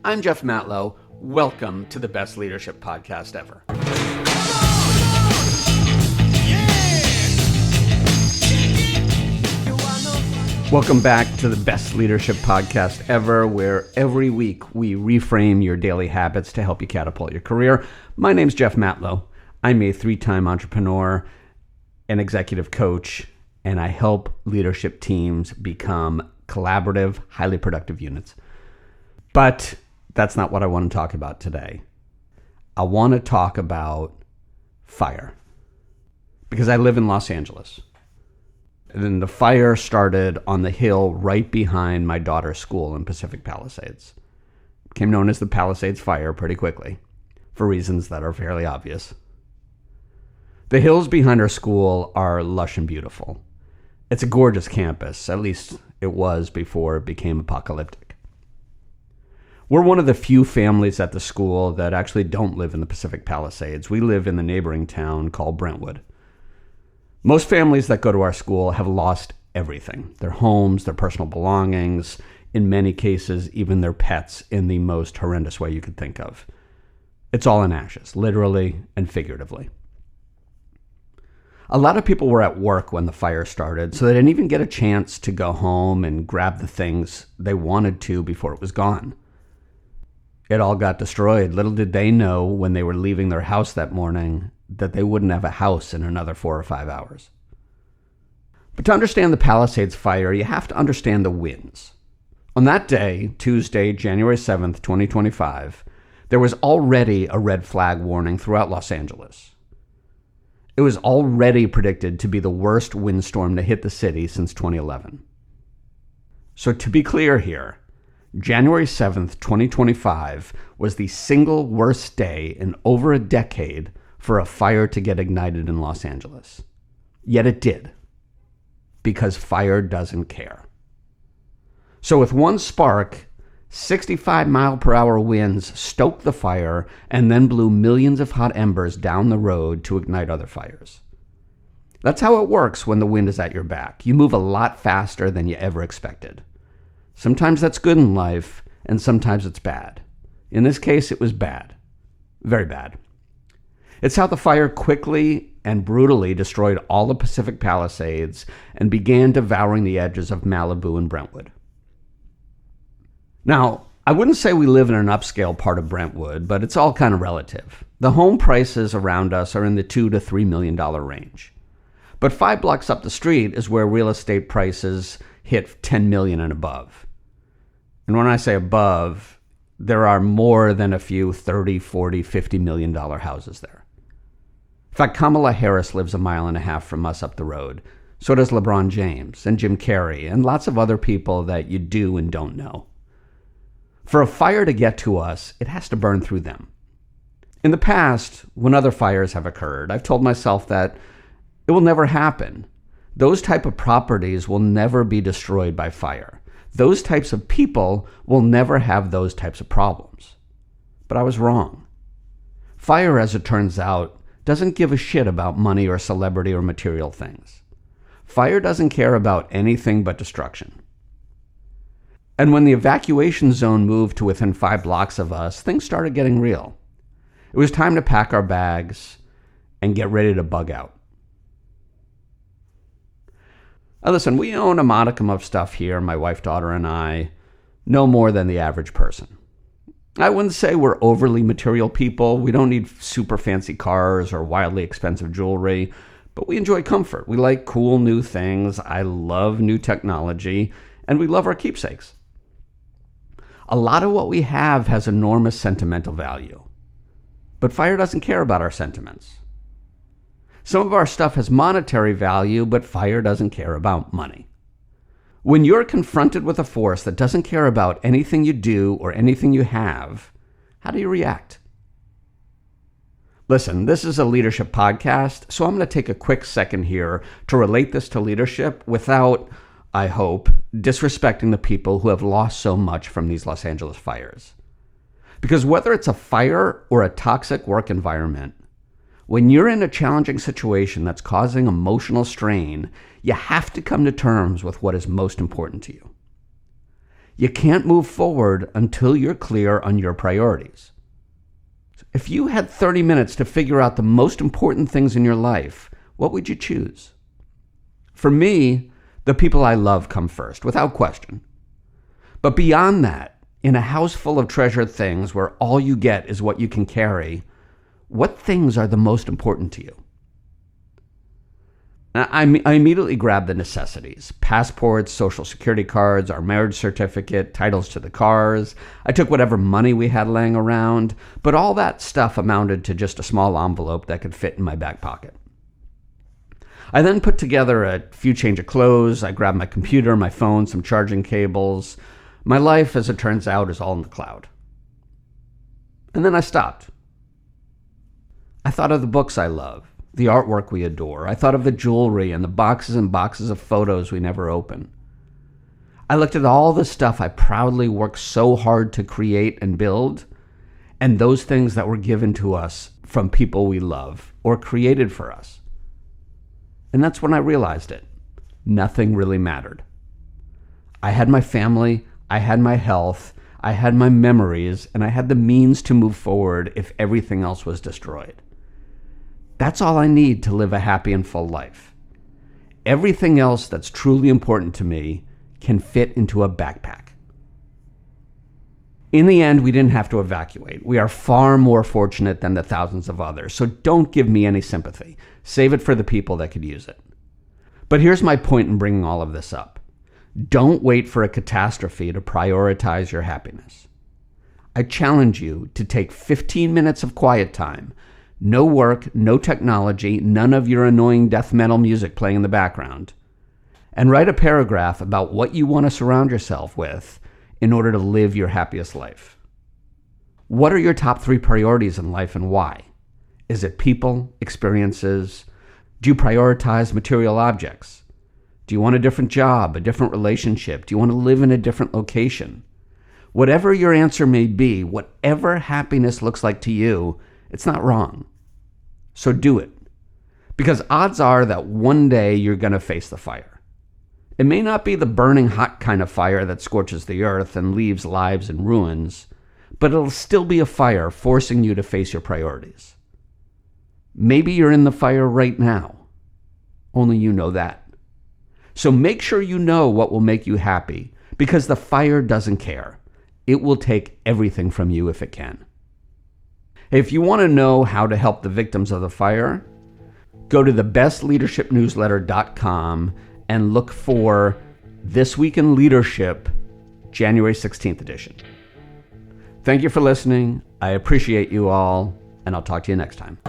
I'm Jeff Matlow. Welcome to the best leadership podcast ever. Welcome back to the best leadership podcast ever, where every week we reframe your daily habits to help you catapult your career. My name's Jeff Matlow. I'm a 3-time entrepreneur and executive coach, and I help leadership teams become collaborative, highly productive units. But that's not what I want to talk about today. I want to talk about fire, because I live in Los Angeles. And then the fire started on the hill right behind my daughter's school in Pacific Palisades. It became known as the Palisades Fire pretty quickly, for reasons that are fairly obvious. The hills behind our school are lush and beautiful. It's a gorgeous campus, at least it was before it became apocalyptic. We're one of the few families at the school that actually don't live in the Pacific Palisades. We live in the neighboring town called Brentwood. Most families that go to our school have lost everything: their homes, their personal belongings, in many cases, even their pets, in the most horrendous way you could think of. It's all in ashes, literally and figuratively. A lot of people were at work when the fire started, so they didn't even get a chance to go home and grab the things they wanted to before it was gone. It all got destroyed. Little did they know when they were leaving their house that morning that they wouldn't have a house in another 4 or 5 hours. But to understand the Palisades fire, you have to understand the winds. On that day, Tuesday, January 7th, 2025, there was already a red flag warning throughout Los Angeles. It was already predicted to be the worst windstorm to hit the city since 2011. So to be clear here, January 7th, 2025 was the single worst day in over a decade for a fire to get ignited in Los Angeles. Yet it did, because fire doesn't care. So with one spark, 65-mile-per-hour winds stoked the fire and then blew millions of hot embers down the road to ignite other fires. That's how it works when the wind is at your back. You move a lot faster than you ever expected. Sometimes that's good in life, and sometimes it's bad. In this case, it was bad. Very bad. It's how the fire quickly and brutally destroyed all the Pacific Palisades and began devouring the edges of Malibu and Brentwood. Now, I wouldn't say we live in an upscale part of Brentwood, but it's all kind of relative. The home prices around us are in the $2 to $3 million range. But 5 blocks up the street is where real estate prices hit $10 million and above. And when I say above, there are more than a few $30, $40, $50 million houses there. In fact, Kamala Harris lives 1.5 miles from us up the road. So does LeBron James and Jim Carrey and lots of other people that you do and don't know. For a fire to get to us, it has to burn through them. In the past, when other fires have occurred, I've told myself that it will never happen. Those type of properties will never be destroyed by fire. Those types of people will never have those types of problems. But I was wrong. Fire, as it turns out, doesn't give a shit about money or celebrity or material things. Fire doesn't care about anything but destruction. And when the evacuation zone moved to within 5 blocks of us, things started getting real. It was time to pack our bags and get ready to bug out. Now listen, we own a modicum of stuff here, my wife, daughter, and I, no more than the average person. I wouldn't say we're overly material people. We don't need super fancy cars or wildly expensive jewelry, but we enjoy comfort. We like cool new things. I love new technology, and we love our keepsakes. A lot of what we have has enormous sentimental value, but fire doesn't care about our sentiments. Some of our stuff has monetary value, but fire doesn't care about money. When you're confronted with a force that doesn't care about anything you do or anything you have, how do you react? Listen, this is a leadership podcast, so I'm going to take a quick second here to relate this to leadership without, I hope, disrespecting the people who have lost so much from these Los Angeles fires. Because whether it's a fire or a toxic work environment, when you're in a challenging situation that's causing emotional strain, you have to come to terms with what is most important to you. You can't move forward until you're clear on your priorities. If you had 30 minutes to figure out the most important things in your life, what would you choose? For me, the people I love come first, without question. But beyond that, in a house full of treasured things where all you get is what you can carry, what things are the most important to you? I immediately grabbed the necessities: passports, social security cards, our marriage certificate, titles to the cars. I took whatever money we had laying around, but all that stuff amounted to just a small envelope that could fit in my back pocket. I then put together a few change of clothes. I grabbed my computer, my phone, some charging cables. My life, as it turns out, is all in the cloud. And then I stopped. I thought of the books I love, the artwork we adore. I thought of the jewelry and the boxes and boxes of photos we never open. I looked at all the stuff I proudly worked so hard to create and build, and those things that were given to us from people we love or created for us. And that's when I realized it. Nothing really mattered. I had my family, I had my health, I had my memories, and I had the means to move forward if everything else was destroyed. That's all I need to live a happy and full life. Everything else that's truly important to me can fit into a backpack. In the end, we didn't have to evacuate. We are far more fortunate than the thousands of others, so don't give me any sympathy. Save it for the people that could use it. But here's my point in bringing all of this up. Don't wait for a catastrophe to prioritize your happiness. I challenge you to take 15 minutes of quiet time, no work, no technology, none of your annoying death metal music playing in the background, and write a paragraph about what you want to surround yourself with in order to live your happiest life. What are your top 3 priorities in life and why? Is it people, experiences? Do you prioritize material objects? Do you want a different job, a different relationship? Do you want to live in a different location? Whatever your answer may be, whatever happiness looks like to you, it's not wrong. So do it. Because odds are that one day you're going to face the fire. It may not be the burning hot kind of fire that scorches the earth and leaves lives in ruins, but it'll still be a fire forcing you to face your priorities. Maybe you're in the fire right now. Only you know that. So make sure you know what will make you happy, because the fire doesn't care. It will take everything from you if it can. If you want to know how to help the victims of the fire, go to thebestleadershipnewsletter.com and look for This Week in Leadership, January 16th edition. Thank you for listening. I appreciate you all, and I'll talk to you next time.